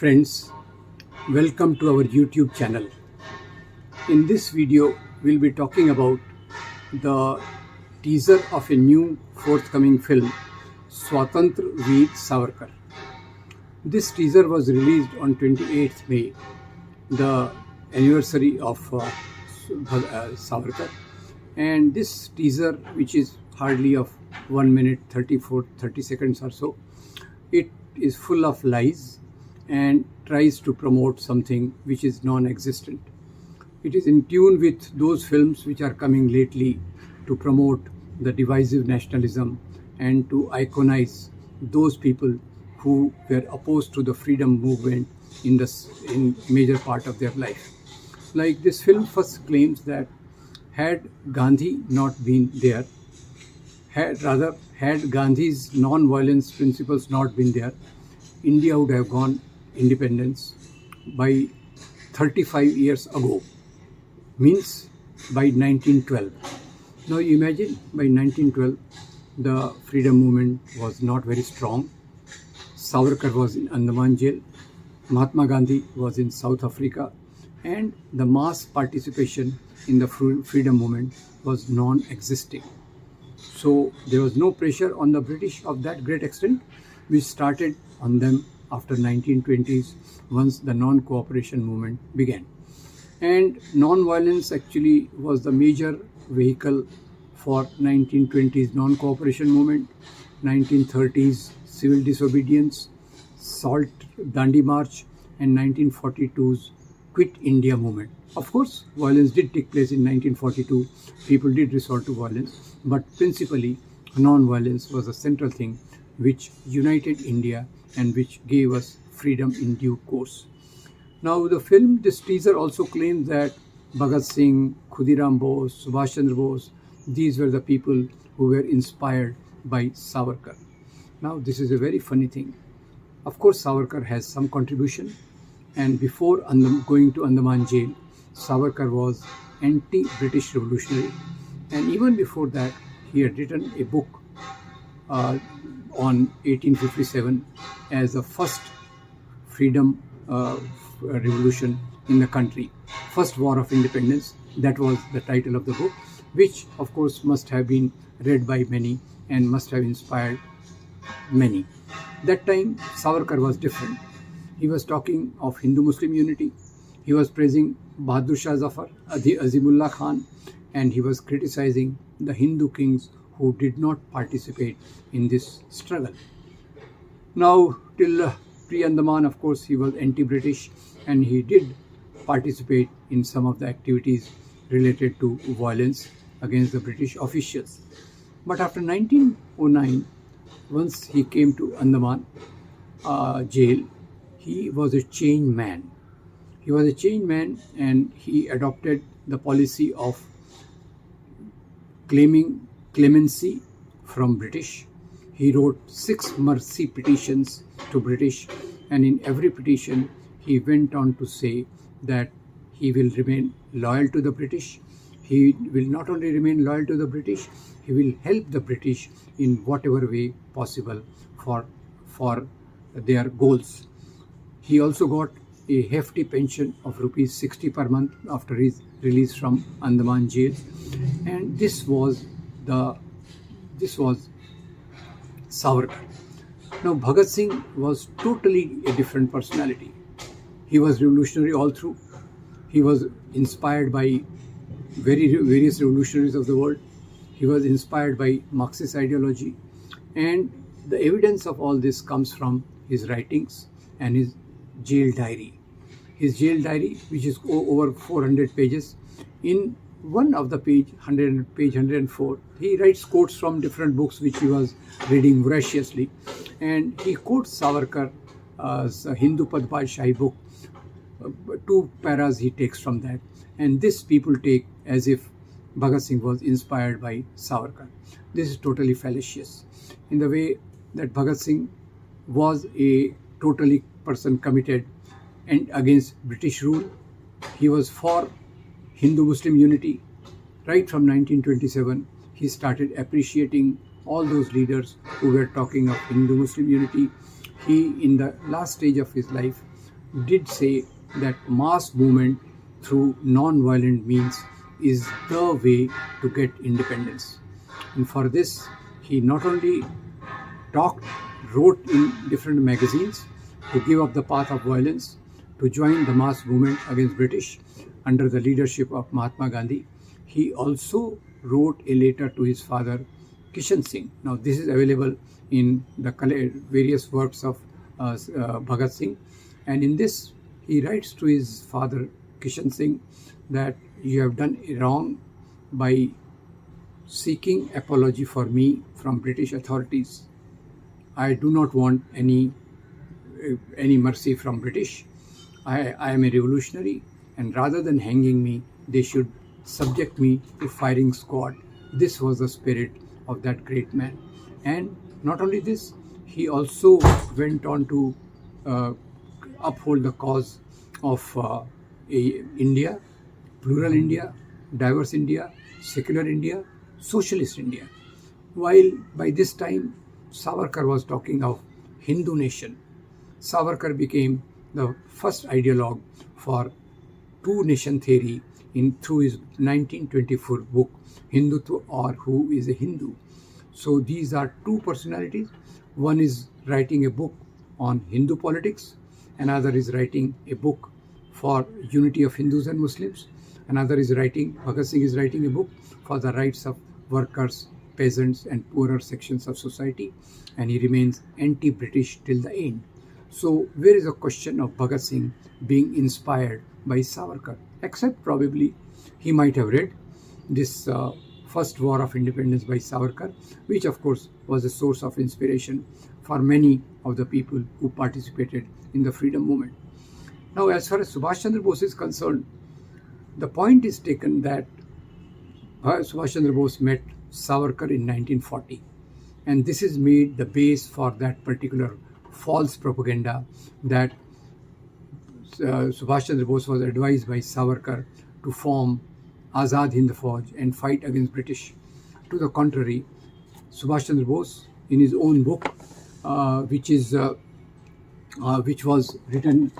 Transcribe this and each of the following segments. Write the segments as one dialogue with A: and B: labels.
A: Friends, welcome to our YouTube channel. In this video, we'll be talking about the teaser of a new forthcoming film, Swatantra Veer Savarkar. This teaser was released on 28th May, the anniversary of Savarkar. And this teaser, which is hardly of 1 minute 30 seconds or so, it is full of lies and tries to promote something which is non-existent. It is in tune with those films which are coming lately to promote the divisive nationalism and to iconize those people who were opposed to the freedom movement in major part of their life. Like this film first claims that had Gandhi not been there, had Gandhi's non-violence principles not been there, India would have gone independence by 35 years ago, means by 1912. Now imagine by 1912 the freedom movement was not very strong. Savarkar was in Andaman jail, Mahatma Gandhi was in South Africa, and the mass participation in the freedom movement was non-existing. So there was no pressure on the British of that great extent, which started on them after 1920s once the non-cooperation movement began. And non-violence actually was the major vehicle for 1920s non-cooperation movement, 1930s civil disobedience, Salt Dandi March, and 1942's Quit India movement. Of course, violence did take place in 1942. People did resort to violence, but principally non-violence was a central thing which united India and which gave us freedom in due course. Now the film, this teaser also claims that Bhagat Singh, Khudiram Bose, Subhash Chandra Bose, these were the people who were inspired by Savarkar. Now this is a very funny thing. Of course, Savarkar has some contribution, and before going to Andaman jail, Savarkar was anti-British revolutionary, and even before that he had written a book on 1857 as the first freedom revolution in the country, first war of independence. That was the title of the book, which of course must have been read by many and must have inspired many. That time Savarkar was different. He was talking of Hindu-Muslim unity. He was praising Bahadur Shah Zafar, Azimullah Khan, and he was criticizing the Hindu kings who did not participate in this struggle. Now, till pre-Andaman, of course, he was anti-British, and he did participate in some of the activities related to violence against the British officials. But after 1909, once he came to Andaman jail, he was a changed man. He was a changed man, and he adopted the policy of claiming clemency from British. He wrote 6 mercy petitions to British, and in every petition he went on to say that he will remain loyal to the British. He will not only remain loyal to the British, he will help the British in whatever way possible for their goals. He also got a hefty pension of rupees 60 per month after his release from Andaman jail, and this was Savarkar. Now Bhagat Singh was totally a different personality. He was revolutionary all through. He was inspired by various revolutionaries of the world. He was inspired by Marxist ideology, and the evidence of all this comes from his writings and his jail diary. His jail diary, which is over 400 pages, in one of the page 104, he writes quotes from different books which he was reading voraciously, and he quotes Savarkar's Hindu Padpal Shahi book. 2 paras he takes from that, and this people take as if Bhagat Singh was inspired by Savarkar. This is totally fallacious, in the way that Bhagat Singh was a totally person committed and against British rule. He was for Hindu-Muslim unity. Right from 1927, he started appreciating all those leaders who were talking of Hindu-Muslim unity. He, in the last stage of his life, did say that mass movement through non-violent means is the way to get independence. And for this, he not only talked, wrote in different magazines to give up the path of violence, to join the mass movement against British under the leadership of Mahatma Gandhi. He also wrote a letter to his father, Kishan Singh. Now, this is available in the various works of Bhagat Singh. And in this, he writes to his father, Kishan Singh, that you have done wrong by seeking apology for me from British authorities. I do not want any mercy from British. I am a revolutionary, and rather than hanging me, they should subject me to firing squad. This was the spirit of that great man. And not only this, he also went on to uphold the cause of India, plural India, diverse India, secular India, socialist India. While by this time, Savarkar was talking of Hindu nation. Savarkar became the first ideologue for two-nation theory through his 1924 book, Hindutva or Who is a Hindu. So these are two personalities. One is writing a book on Hindu politics, another is writing a book for unity of Hindus and Muslims, Bhagat Singh is writing a book for the rights of workers, peasants and poorer sections of society, and he remains anti-British till the end. So where is the question of Bhagat Singh being inspired by Savarkar? Except probably he might have read this First War of Independence by Savarkar, which of course was a source of inspiration for many of the people who participated in the freedom movement. Now, as far as Subhash Chandra Bose is concerned, the point is taken that Subhash Chandra Bose met Savarkar in 1940, and this is made the base for that particular false propaganda that Subhash Chandra Bose was advised by Savarkar to form Azad Hind Fauj and fight against British. To the contrary, Subhash Chandra Bose, in his own book, which was written,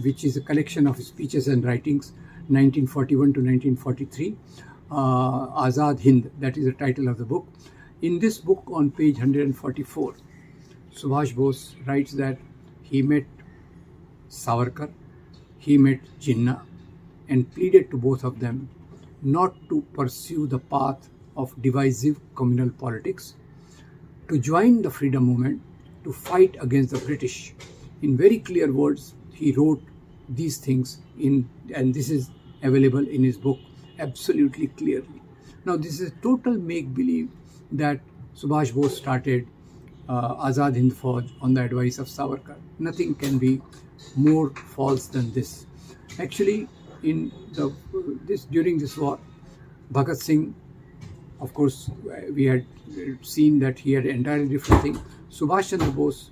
A: which is a collection of speeches and writings, 1941 to 1943, Azad Hind, that is the title of the book. In this book, on page 144, Subhash Bose writes that he met Savarkar, he met Jinnah, and pleaded to both of them not to pursue the path of divisive communal politics, to join the freedom movement, to fight against the British. In very clear words, he wrote these things and this is available in his book absolutely clearly. Now, this is total make-believe that Subhash Bose started Azad Hind Fauj on the advice of Savarkar. Nothing can be more false than this. Actually, during this war, Bhagat Singh, of course, we had seen that he had an entirely different thing. Subhash Chandra Bose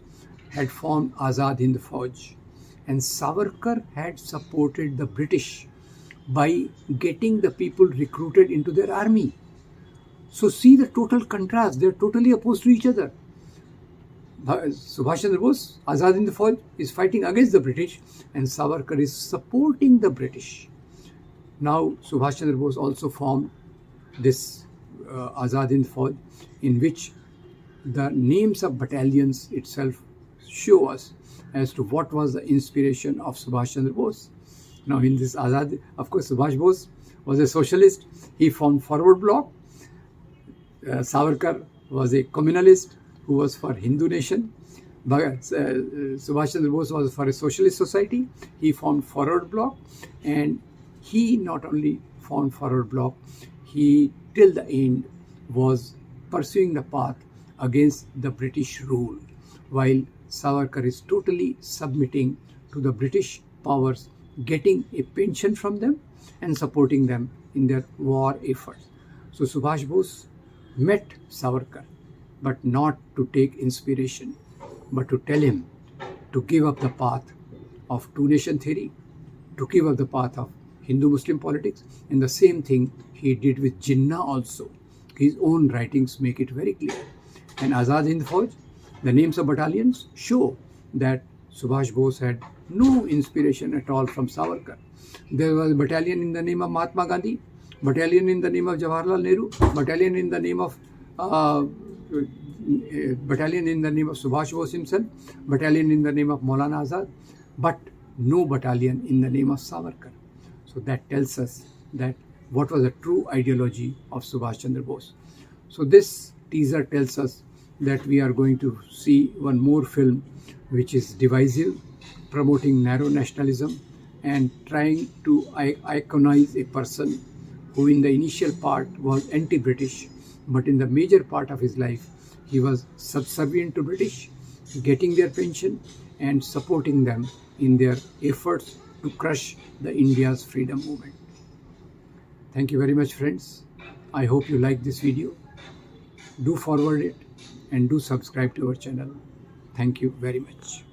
A: had formed Azad Hind Fauj, and Savarkar had supported the British by getting the people recruited into their army. So see the total contrast. They are totally opposed to each other. Subhash Chandra Bose, Azad Hind Fauj, is fighting against the British, and Savarkar is supporting the British. Now, Subhash Chandra Bose also formed this Azad Hind Fauj, in which the names of battalions itself show us as to what was the inspiration of Subhash Chandra Bose. Now, in this Azad, of course, Subhash Bose was a socialist. He formed Forward Bloc. Savarkar was a communalist who was for Hindu nation. Subhash Chandra Bose was for a socialist society. He formed Forward Bloc, and he not only formed Forward Bloc, he till the end was pursuing the path against the British rule, while Savarkar is totally submitting to the British powers, getting a pension from them and supporting them in their war efforts. So Subhash Bose met Savarkar, but not to take inspiration, but to tell him to give up the path of two-nation theory, to give up the path of Hindu-Muslim politics, and the same thing he did with Jinnah also. His own writings make it very clear. And Azad Hind Fauj, the names of battalions show that Subhash Bose had no inspiration at all from Savarkar. There was a battalion in the name of Mahatma Gandhi, battalion in the name of Jawaharlal Nehru, battalion in the name of battalion in the name of Subhash Bose himself, battalion in the name of Maulana Azad, but no battalion in the name of Savarkar. So that tells us that what was the true ideology of Subhash Chandra Bose. So this teaser tells us that we are going to see one more film which is divisive, promoting narrow nationalism and trying to iconize a person who in the initial part was anti-British, but in the major part of his life he was subservient to British, getting their pension and supporting them in their efforts to crush the India's freedom movement. Thank you very much, friends. I hope you like this video. Do forward it and do subscribe to our channel. Thank you very much.